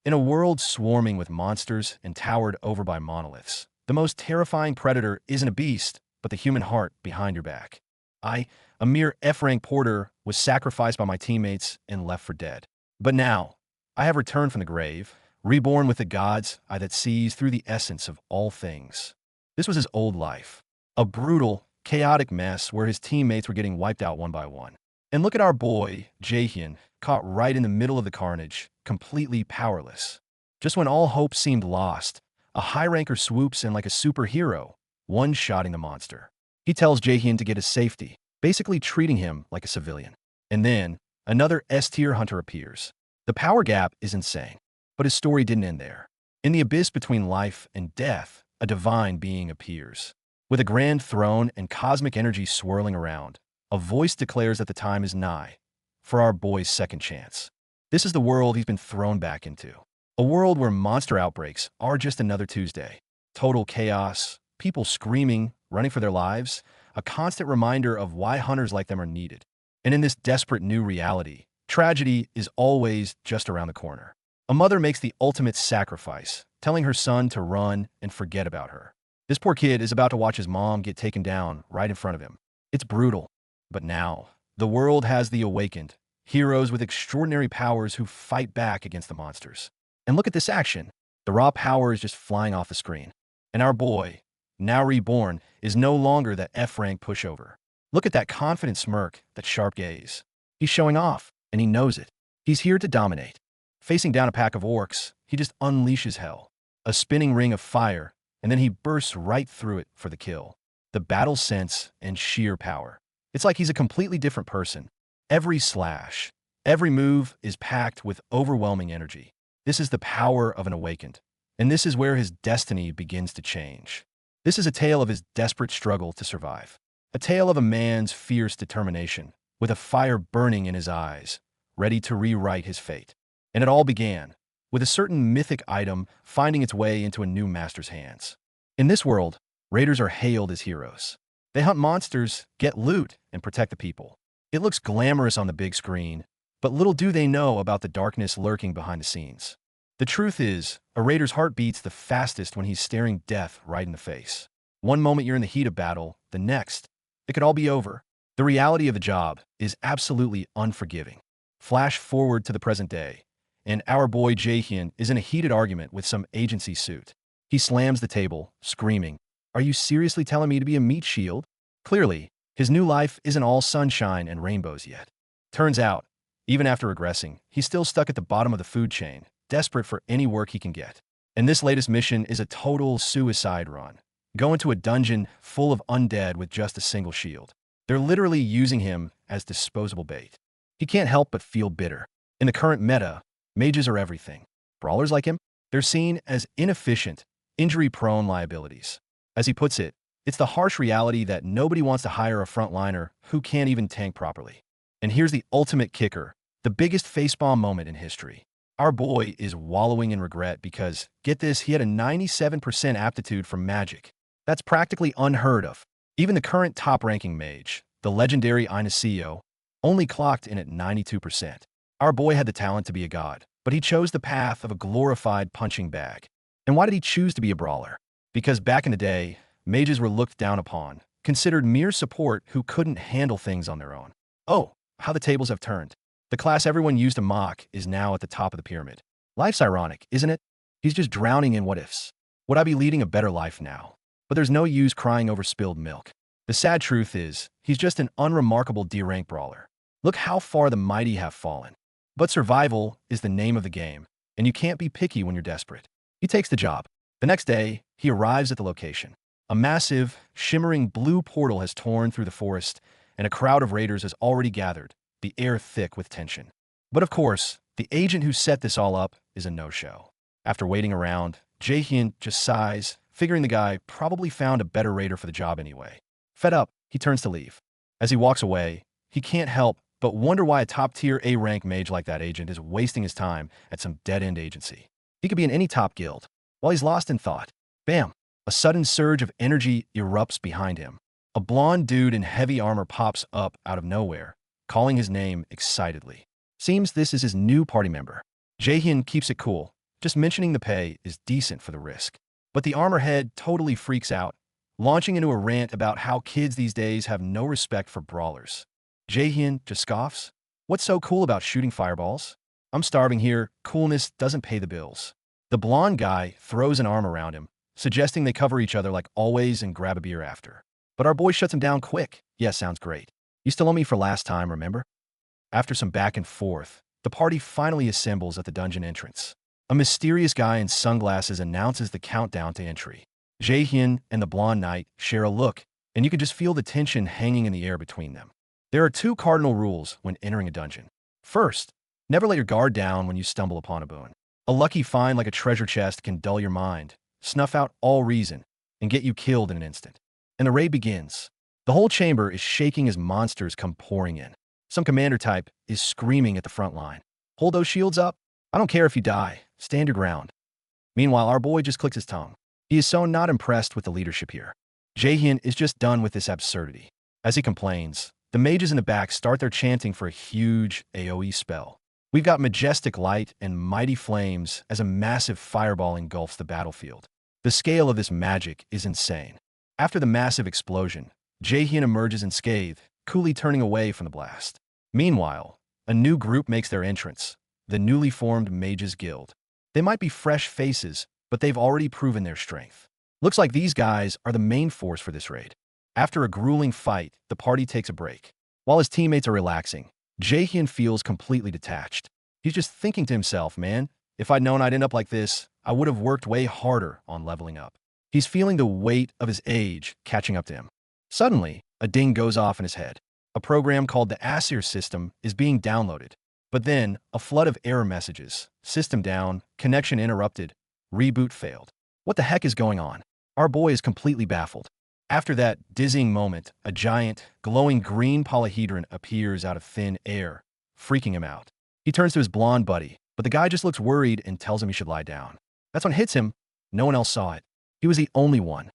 In a world swarming with monsters and towered over by monoliths, the most terrifying predator isn't a beast, but the human heart behind your back. I, a mere F-rank porter, was sacrificed by my teammates and left for dead. But now, I have returned from the grave, reborn with the gods, I that sees through the essence of all things. This was his old life. A brutal, chaotic mess where his teammates were getting wiped out one by one. And look at our boy, Jaehyun, caught right in the middle of the carnage, completely powerless. Just when all hope seemed lost, a high-ranker swoops in like a superhero, one-shotting the monster. He tells Jaehyun to get his safety, basically treating him like a civilian. And then, another S-tier hunter appears. The power gap is insane, but his story didn't end there. In the abyss between life and death, a divine being appears. With a grand throne and cosmic energy swirling around, a voice declares that the time is nigh for our boy's second chance. This is the world he's been thrown back into. A world where monster outbreaks are just another Tuesday. Total chaos, people screaming, running for their lives, a constant reminder of why hunters like them are needed. And in this desperate new reality, tragedy is always just around the corner. A mother makes the ultimate sacrifice, telling her son to run and forget about her. This poor kid is about to watch his mom get taken down right in front of him. It's brutal. But now, the world has the awakened, heroes with extraordinary powers who fight back against the monsters. And look at this action. The raw power is just flying off the screen. And our boy, now reborn, is no longer that F-rank pushover. Look at that confident smirk, that sharp gaze. He's showing off, and he knows it. He's here to dominate. Facing down a pack of orcs, he just unleashes hell. A spinning ring of fire, and then he bursts right through it for the kill. The battle sense and sheer power. It's like he's a completely different person. Every slash, every move is packed with overwhelming energy. This is the power of an awakened. And this is where his destiny begins to change. This is a tale of his desperate struggle to survive. A tale of a man's fierce determination, with a fire burning in his eyes, ready to rewrite his fate. And it all began with a certain mythic item finding its way into a new master's hands. In this world, raiders are hailed as heroes. They hunt monsters, get loot, and protect the people. It looks glamorous on the big screen, but little do they know about the darkness lurking behind the scenes. The truth is, a raider's heart beats the fastest when he's staring death right in the face. One moment you're in the heat of battle, the next, it could all be over. The reality of the job is absolutely unforgiving. Flash forward to the present day, and our boy Jaehyun is in a heated argument with some agency suit. He slams the table, screaming, "Are you seriously telling me to be a meat shield?" Clearly, his new life isn't all sunshine and rainbows yet. Turns out, even after regressing, he's still stuck at the bottom of the food chain, desperate for any work he can get. And this latest mission is a total suicide run. Go into a dungeon full of undead with just a single shield. They're literally using him as disposable bait. He can't help but feel bitter. In the current meta, mages are everything. Brawlers like him, they're seen as inefficient, injury-prone liabilities. As he puts it, it's the harsh reality that nobody wants to hire a frontliner who can't even tank properly. And here's the ultimate kicker, the biggest facepalm moment in history. Our boy is wallowing in regret because, get this, he had a 97% aptitude for magic. That's practically unheard of. Even the current top-ranking mage, the legendary Inacio, only clocked in at 92%. Our boy had the talent to be a god, but he chose the path of a glorified punching bag. And why did he choose to be a brawler? Because back in the day, mages were looked down upon, considered mere support who couldn't handle things on their own. Oh, how the tables have turned. The class everyone used to mock is now at the top of the pyramid. Life's ironic, isn't it? He's just drowning in what-ifs. Would I be leading a better life now? But there's no use crying over spilled milk. The sad truth is, he's just an unremarkable D-rank brawler. Look how far the mighty have fallen. But survival is the name of the game, and you can't be picky when you're desperate. He takes the job. The next day, he arrives at the location. A massive, shimmering blue portal has torn through the forest, and a crowd of raiders has already gathered, the air thick with tension. But of course, the agent who set this all up is a no-show. After waiting around, Jaehyun just sighs, figuring the guy probably found a better raider for the job anyway. Fed up, he turns to leave. As he walks away, he can't help but wonder why a top-tier A-rank mage like that agent is wasting his time at some dead-end agency. He could be in any top guild. While he's lost in thought, bam, a sudden surge of energy erupts behind him. A blonde dude in heavy armor pops up out of nowhere, calling his name excitedly. Seems this is his new party member. Jaehyun keeps it cool, Just mentioning the pay is decent for the risk. But the armor head totally freaks out, launching into a rant about how kids these days have no respect for brawlers. Jaehyun just scoffs. What's so cool about shooting fireballs? I'm starving here. Coolness doesn't pay the bills. The blonde guy throws an arm around him, suggesting they cover each other like always and grab a beer after. But our boy shuts him down quick. Yeah, sounds great. You still owe me for last time, remember? After some back and forth, the party finally assembles at the dungeon entrance. A mysterious guy in sunglasses announces the countdown to entry. Jaehyun and the blonde knight share a look, and you can just feel the tension hanging in the air between them. There are two cardinal rules when entering a dungeon. First, never let your guard down when you stumble upon a boon. A lucky find like a treasure chest can dull your mind, snuff out all reason, and get you killed in an instant. And the raid begins. The whole chamber is shaking as monsters come pouring in. Some commander type is screaming at the front line. Hold those shields up. I don't care if you die. Stand your ground. Meanwhile, our boy just clicks his tongue. He is so not impressed with the leadership here. Jaehyun is just done with this absurdity. As he complains, the mages in the back start their chanting for a huge AoE spell. We've got majestic light and mighty flames as a massive fireball engulfs the battlefield. The scale of this magic is insane. After the massive explosion, Jaehyun emerges unscathed, coolly turning away from the blast. Meanwhile, a new group makes their entrance, the newly formed Mages Guild. They might be fresh faces, but they've already proven their strength. Looks like these guys are the main force for this raid. After a grueling fight, the party takes a break. While his teammates are relaxing, Jaehyun feels completely detached. He's just thinking to himself, man, if I'd known I'd end up like this, I would have worked way harder on leveling up. He's feeling the weight of his age catching up to him. Suddenly, a ding goes off in his head. A program called the Asir system is being downloaded. But then, a flood of error messages. System down, connection interrupted, reboot failed. What the heck is going on? Our boy is completely baffled. After that dizzying moment, a giant, glowing green polyhedron appears out of thin air, freaking him out. He turns to his blonde buddy, but the guy just looks worried and tells him he should lie down. That's when it hits him. No one else saw it. He was the only one.